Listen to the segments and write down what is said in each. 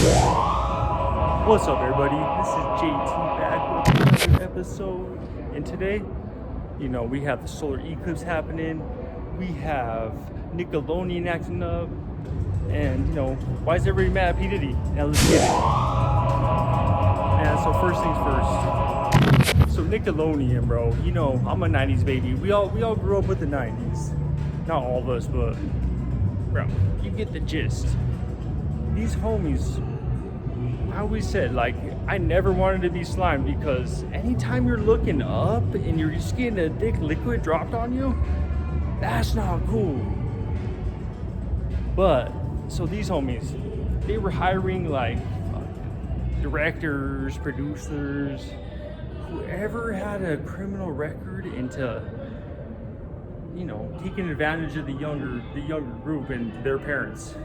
What's up, everybody? This is JT back with another episode. And today, we have the solar eclipse happening. We have Nickelodeon acting up. And, why is everybody mad at P. Diddy? Now let's get it. And so first things first. So Nickelodeon, bro. I'm a 90s baby. We all grew up with the 90s. Not all of us, but, bro, you get the gist. These homies, I always said, I never wanted to be slime because anytime you're looking up and you're just getting a thick liquid dropped on you, that's not cool. But, so these homies, they were hiring directors, producers, whoever had a criminal record into, taking advantage of the younger group and their parents.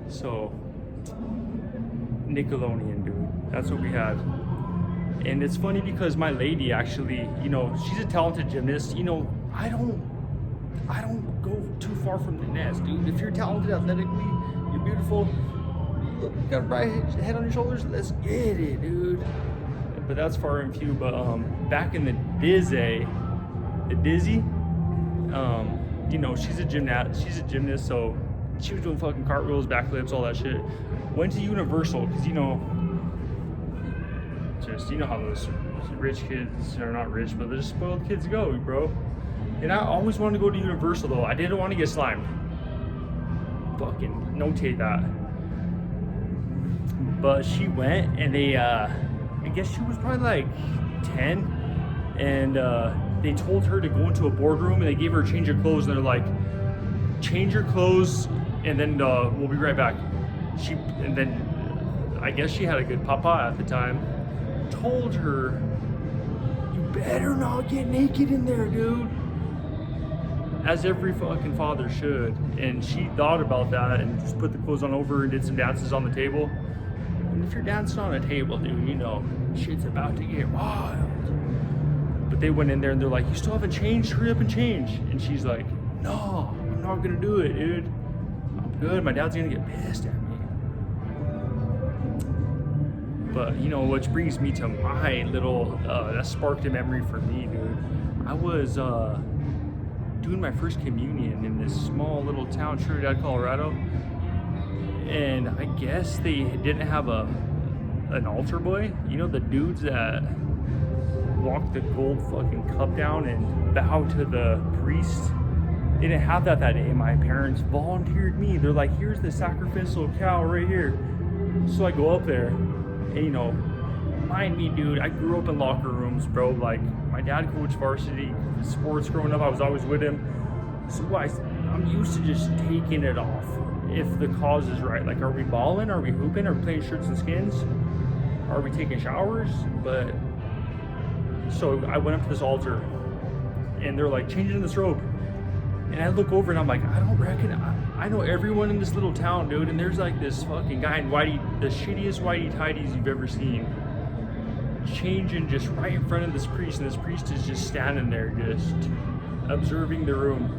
So, Nickelodeon, dude. That's what we had. And it's funny because my lady actually, she's a talented gymnast. I don't go too far from the nest, dude. If you're talented athletically, you're beautiful, look, you got a bright head on your shoulders, let's get it, dude. But that's far and few. But back in the Dizzy, she's a gymnast, so she was doing fucking cartwheels, backflips, all that shit. Went to Universal because how those rich kids are not rich, but they're just spoiled kids go, bro. And I always wanted to go to Universal though. I didn't want to get slimed. Fucking notate that. But she went, and they, I guess she was probably like 10, and they told her to go into a boardroom, and they gave her a change of clothes, and they're like, change your clothes, and then we'll be right back. And then I guess she had a good papa at the time. Told her, you better not get naked in there, dude. As every fucking father should. And she thought about that and just put the clothes on over and did some dances on the table. And if you're dancing on a table, dude, shit's about to get wild. But they went in there and they're like, you still haven't changed? Hurry up and change. And she's like, no, I'm not gonna do it, dude. I'm good. My dad's gonna get pissed at me. But, which brings me to my little, that sparked a memory for me, dude. I was doing my first communion in this small little town, Trinidad, Colorado. And I guess they didn't have an altar boy. The dudes that walk the gold fucking cup down and bow to the priest. They didn't have that day. My parents volunteered me. They're like, here's the sacrificial cow right here. So I go up there, and mind me, dude, I grew up in locker rooms, bro. Like, my dad coached varsity sports growing up. I was always with him. So I'm used to just taking it off if the cause is right. Like, are we balling? Are we hooping? Are we playing shirts and skins? Are we taking showers? But so I went up to this altar, and they're like, changing this robe. And I look over and I'm like, I know everyone in this little town, dude. And there's like this fucking guy in the shittiest whitey tidies you've ever seen, changing just right in front of this priest. And this priest is just standing there, just observing the room.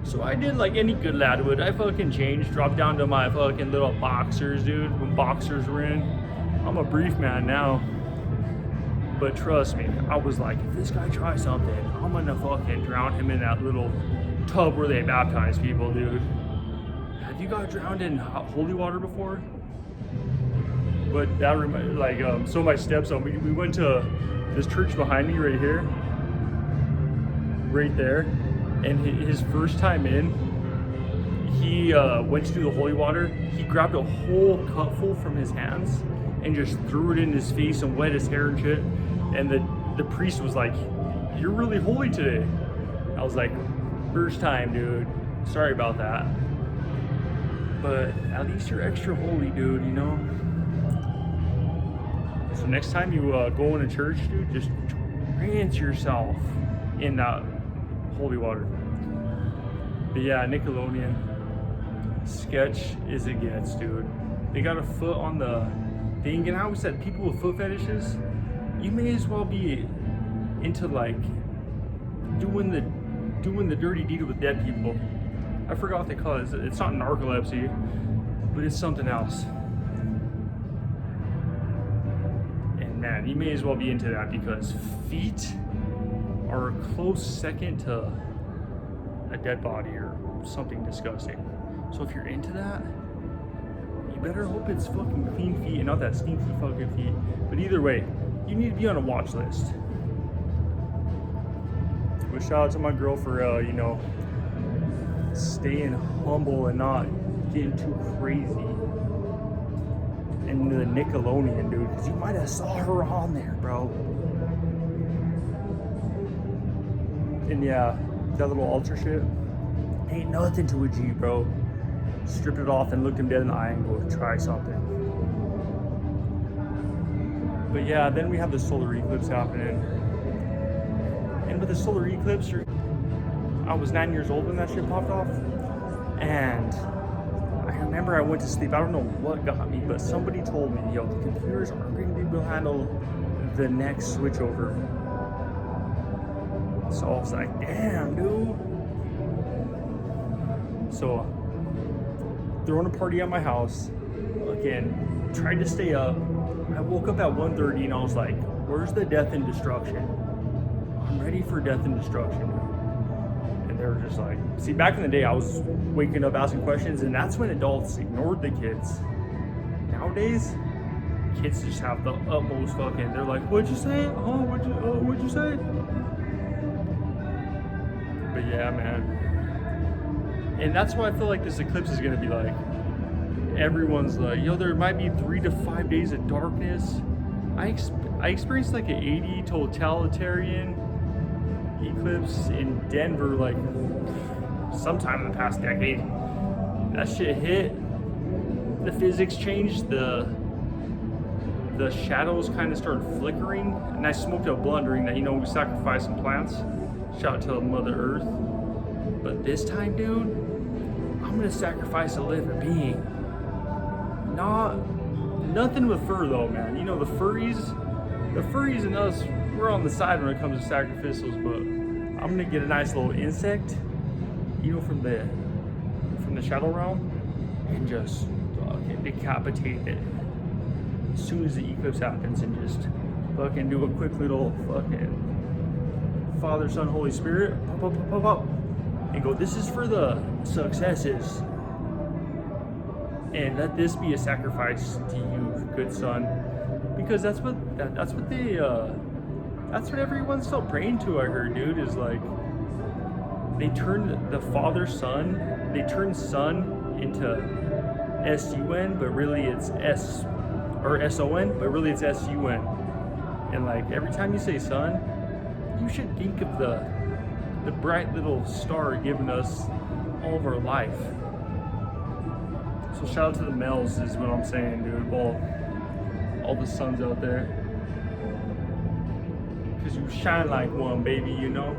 So I did like any good lad would. I fucking changed, dropped down to my fucking little boxers, dude, when boxers were in. I'm a brief man now. But trust me, I was like, if this guy tries something, I'm gonna fucking drown him in that little tub where they baptize people, dude. Have you got drowned in holy water before? But that so my stepson, we went to this church behind me right here, right there, and his first time in, he went to do the holy water. He grabbed a whole cupful from his hands and just threw it in his face and wet his hair and shit. And the priest was like, you're really holy today. I was like, first time, dude. Sorry about that. But at least you're extra holy, dude, So next time you go in a church, dude, just rinse yourself in that holy water. But yeah, Nickelodeon, sketch as it gets, dude. They got a foot on the thing, and I always said people with foot fetishes, you may as well be into like doing the dirty deed with dead people. I forgot what they call it. It's not narcolepsy, but it's something else. And man, you may as well be into that because feet are a close second to a dead body or something disgusting. So if you're into that, you better hope it's fucking clean feet and not that stinky fucking feet. But either way, you need to be on a watch list. But shout out to my girl for, you know, staying humble and not getting too crazy. And the Nickelodeon, dude, because you might have saw her on there, bro. And yeah, that little ultra shit ain't nothing to a G, bro. Stripped it off and looked him dead in the eye and go try something. But yeah, then we have the solar eclipse happening. And with the solar eclipse, I was 9 years old when that shit popped off. And I remember I went to sleep. I don't know what got me, but somebody told me, yo, the computers aren't going to be able to handle the next switchover. So I was like, damn, dude. So, throwing a party at my house. Again, tried to stay up. I woke up at 1:30 and I was like, where's the death and destruction? I'm ready for death and destruction. And they were just like, see, back in the day, I was waking up asking questions, and that's when adults ignored the kids. Nowadays, kids just have the utmost fucking, they're like, what'd you say? Oh, what'd you say? But yeah, man. And that's why I feel like this eclipse is gonna be like. Everyone's like, yo, there might be 3 to 5 days of darkness. I experienced like an 80 totalitarian eclipse in Denver, like sometime in the past decade. That shit hit. The physics changed. The shadows kind of started flickering, and I smoked a blunt during that. You know, we sacrificed some plants. Shout out to Mother Earth. But this time, dude, I'm gonna sacrifice a living being. Nothing with fur though, man. You know, the furries and us, we're on the side when it comes to sacrificials, but I'm gonna get a nice little insect, you know, from the shadow realm, and just fucking decapitate it as soon as the eclipse happens, and just fucking do a quick little fucking Father, Son, Holy Spirit, pop, pop, pop, pop, and go, this is for the successes. And let this be a sacrifice to you, good son, because that's what everyone's still praying to. I heard, dude, is like they turned the Father, Son, they turned Son into S-U-N, but really it's S-O-N, but really it's S-U-N. And like every time you say Son, you should think of the bright little star giving us all of our life. So shout out to the males is what I'm saying, dude. Well, all the sons out there. Because you shine like one, baby, you know?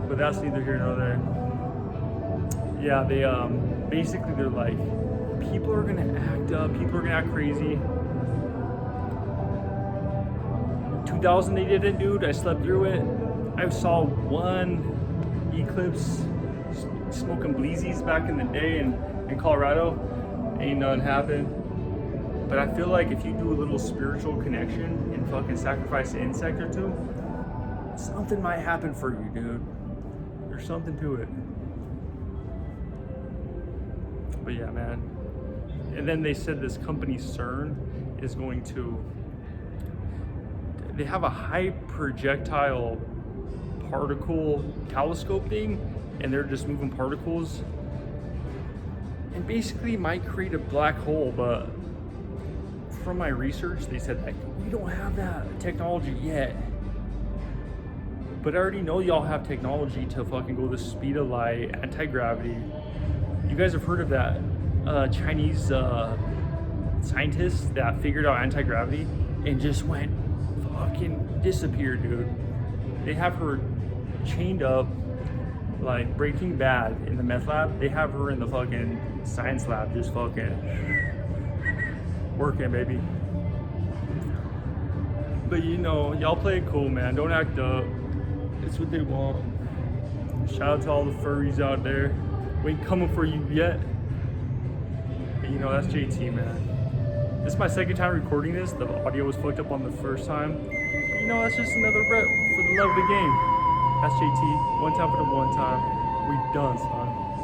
But that's neither here nor there. Yeah, they, basically they're like, people are gonna act up, people are gonna act crazy. 2000 they did it, dude. I slept through it. I saw one eclipse smoking bleezies back in the day, and in Colorado, ain't nothing happened. But I feel like if you do a little spiritual connection and fucking sacrifice an insect or two, something might happen for you, dude. There's something to it. But yeah, man. And then they said this company CERN is going to, they have a high projectile particle telescope thing, and they're just moving particles. And basically might create a black hole, but from my research, they said like, we don't have that technology yet. But I already know y'all have technology to fucking go the speed of light, anti-gravity. You guys have heard of that Chinese scientist that figured out anti-gravity and just went fucking disappeared, dude. They have her chained up like Breaking Bad in the meth lab. They have her in the fucking science lab just fucking working, baby. But you know, y'all play it cool, man. Don't act up. It's what they want. Shout out to all the furries out there. We ain't coming for you yet. But you know, that's JT, man. This is my second time recording this. The audio was fucked up on the first time. But you know, that's just another rep for the love of the game. That's JT. One time for the one time. We done, son.